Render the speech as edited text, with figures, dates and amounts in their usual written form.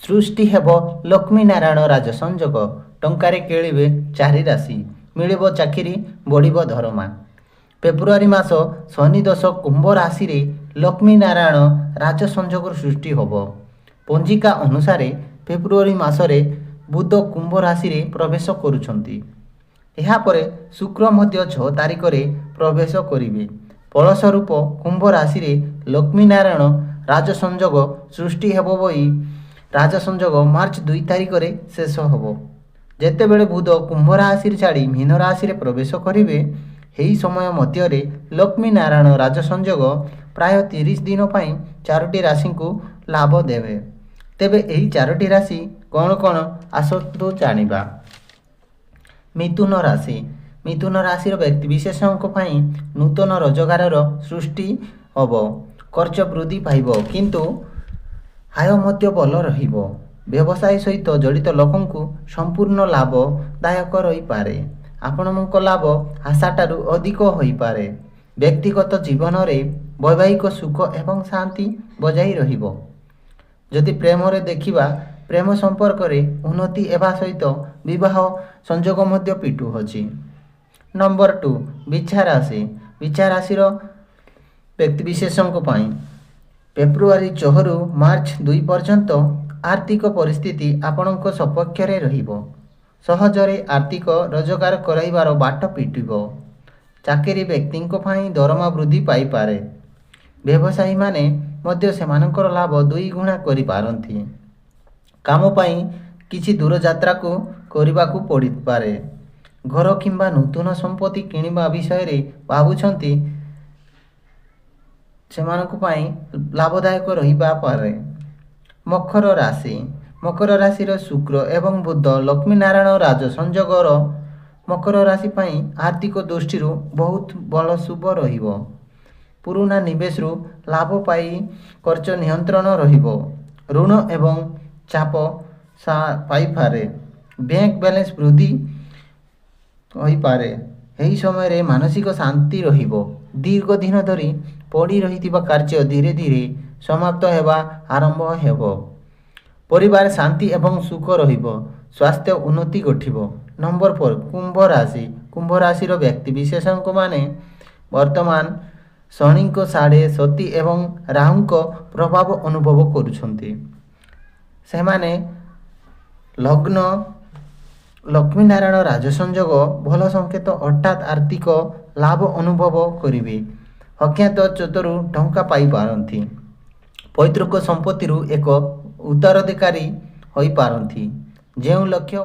ସୃଷ୍ଟି ହେବ ଲକ୍ଷ୍ମୀନାରାୟଣ ରାଜ ସଂଯୋଗ। ଟଙ୍କାରେ କିଣିବେ 4 ରାଶି, ମିଳିବ ଚାକିରି, ବଢ଼ିବ ଦରମା। ଫେବୃଆରୀ ମାସ ଶନି ଦୋଷ କୁମ୍ଭ ରାଶିରେ ଲକ୍ଷ୍ମୀନାରାୟଣ ରାଜ ସଂଯୋଗର ସୃଷ୍ଟି ହେବ। ପଞ୍ଜିକା ଅନୁସାରେ ଫେବୃଆରୀ ମାସରେ ବୁଧ କୁମ୍ଭ ରାଶିରେ ପ୍ରବେଶ କରୁଛନ୍ତି। ଏହାପରେ ଶୁକ୍ର ମଧ୍ୟ 6 ତାରିଖରେ ପ୍ରବେଶ କରିବେ। ଫଳସ୍ୱରୂପ କୁମ୍ଭ ରାଶିରେ ଲକ୍ଷ୍ମୀନାରାୟଣ ରାଜ ସଂଯୋଗ ସୃଷ୍ଟି ହେବ। ରାଜ ସଂଯୋଗ ମାର୍ଚ୍ଚ 2 ତାରିଖରେ ଶେଷ ହେବ। ଯେତେବେଳେ ବୁଧ କୁମ୍ଭ ରାଶିରେ ଛାଡ଼ି ମୀନ ରାଶିରେ ପ୍ରବେଶ କରିବେ, ଏହି ସମୟ ମଧ୍ୟରେ ଲକ୍ଷ୍ମୀନାରାୟଣ ରାଜ ସଂଯୋଗ ପ୍ରାୟ 30 ଦିନ ପାଇଁ 4ଟି ରାଶିଙ୍କୁ ଲାଭ ଦେବେ। ତେବେ ଏହି 4ଟି ରାଶି କ'ଣ କ'ଣ ଆସନ୍ତୁ ଜାଣିବା। ମିଥୁନ ରାଶି। ମିଥୁନ ରାଶିର ବ୍ୟକ୍ତିବିଶେଷଙ୍କ ପାଇଁ ନୂତନ ରୋଜଗାରର ସୃଷ୍ଟି ହେବ। ଖର୍ଚ୍ଚ ବୃଦ୍ଧି ପାଇବ, କିନ୍ତୁ ଆୟ ମଧ୍ୟ ଭଲ ରହିବ। ବ୍ୟବସାୟ ସହିତ ଜଡ଼ିତ ଲୋକଙ୍କୁ ସମ୍ପୂର୍ଣ୍ଣ ଲାଭଦାୟକ ରହିପାରେ। ଆପଣଙ୍କ ଲାଭ ଆଶାଠାରୁ ଅଧିକ ହୋଇପାରେ। ବ୍ୟକ୍ତିଗତ ଜୀବନରେ ବୈବାହିକ ସୁଖ ଏବଂ ଶାନ୍ତି ବଜାୟ ରହିବ। ଯଦି ପ୍ରେମରେ ଦେଖିବା, ପ୍ରେମ ସମ୍ପର୍କରେ ଉନ୍ନତି ହେବା ସହିତ ବିବାହ ସଂଯୋଗ ମଧ୍ୟ ପିଟୁଅଛି। ନମ୍ବର 2, ବିଛା ରାଶି। ବିଛା ରାଶିର ବ୍ୟକ୍ତିବିଶେଷଙ୍କ ପାଇଁ ଫେବୃଆରୀ 6ରୁ ମାର୍ଚ୍ଚ 2 ପର୍ଯ୍ୟନ୍ତ ଆର୍ଥିକ ପରିସ୍ଥିତି ଆପଣଙ୍କ ସପକ୍ଷରେ ରହିବ। ସହଜରେ ଆର୍ଥିକ ରୋଜଗାର କରାଇବାର ବାଟ ଫିଟିବ। ଚାକିରି ବ୍ୟକ୍ତିଙ୍କ ପାଇଁ ଦରମା ବୃଦ୍ଧି ପାଇପାରେ। ବ୍ୟବସାୟୀମାନେ ମଧ୍ୟ ସେମାନଙ୍କର ଲାଭ 2 ଗୁଣା କରିପାରନ୍ତି। କାମ ପାଇଁ କିଛି ଦୂରଯାତ୍ରାକୁ କରିବାକୁ ପଡ଼ିପାରେ। ଘର କିମ୍ବା ନୂତନ ସମ୍ପତ୍ତି କିଣିବା ବିଷୟରେ ଭାବୁଛନ୍ତି, ସେମାନଙ୍କ ପାଇଁ ଲାଭଦାୟକ ରହିପାରେ। ମକର ରାଶି। ମକର ରାଶିର ଶୁକ୍ର ଏବଂ ବୁଧ ଲକ୍ଷ୍ମୀନାରାୟଣ ରାଜ ସଂଯୋଗର ମକର ରାଶି ପାଇଁ ଆର୍ଥିକ ଦୃଷ୍ଟିରୁ ବହୁତ ଭଲ ଶୁଭ ରହିବ। ପୁରୁଣା ନିବେଶରୁ ଲାଭ ପାଇ ଖର୍ଚ୍ଚ ନିୟନ୍ତ୍ରଣ ରହିବ। ଋଣ ଏବଂ ଚାପ ପାଇପାରେ। ବ୍ୟାଙ୍କ ବାଲାନ୍ସ ବୃଦ୍ଧି ହୋଇପାରେ। ଏହି ସମୟରେ ମାନସିକ ଶାନ୍ତି ରହିବ। ଦୀର୍ଘ ଦିନ ଧରି ପଡ଼ି ରହିଥିବା କାର୍ଯ୍ୟ ଧୀରେ ଧୀରେ ସମାପ୍ତ ହେବା ଆରମ୍ଭ ହେବ। ପରିବାର ଶାନ୍ତି ଏବଂ ସୁଖ ରହିବ। ସ୍ୱାସ୍ଥ୍ୟ ଉନ୍ନତି ଘଟିବ। ନମ୍ବର 4, କୁମ୍ଭ ରାଶି। କୁମ୍ଭ ରାଶିର ବ୍ୟକ୍ତିବିଶେଷମାନେ ବର୍ତ୍ତମାନ ଶନିଙ୍କ ସାଢ଼େ ସତୀ ଏବଂ ରାହୁଙ୍କ ପ୍ରଭାବ ଅନୁଭବ କରୁଛନ୍ତି। ସେମାନେ ଲଗ୍ନ ଲକ୍ଷ୍ମୀନାରାୟଣ ରାଜ ସଂଯୋଗ ଭଲ ସଂକେତ, ହଠାତ୍ ଆର୍ଥିକ ଲାଭ ଅନୁଭବ କରିବେ। ଅଜ୍ଞାତ ସ୍ରୋତରୁ ଟଙ୍କା ପାଇପାରନ୍ତି। ପୈତୃକ ସମ୍ପତ୍ତିରୁ ଏକ ଉତ୍ତରାଧିକାରୀ ହୋଇପାରନ୍ତି। ଯେଉଁ ଲକ୍ଷ୍ୟ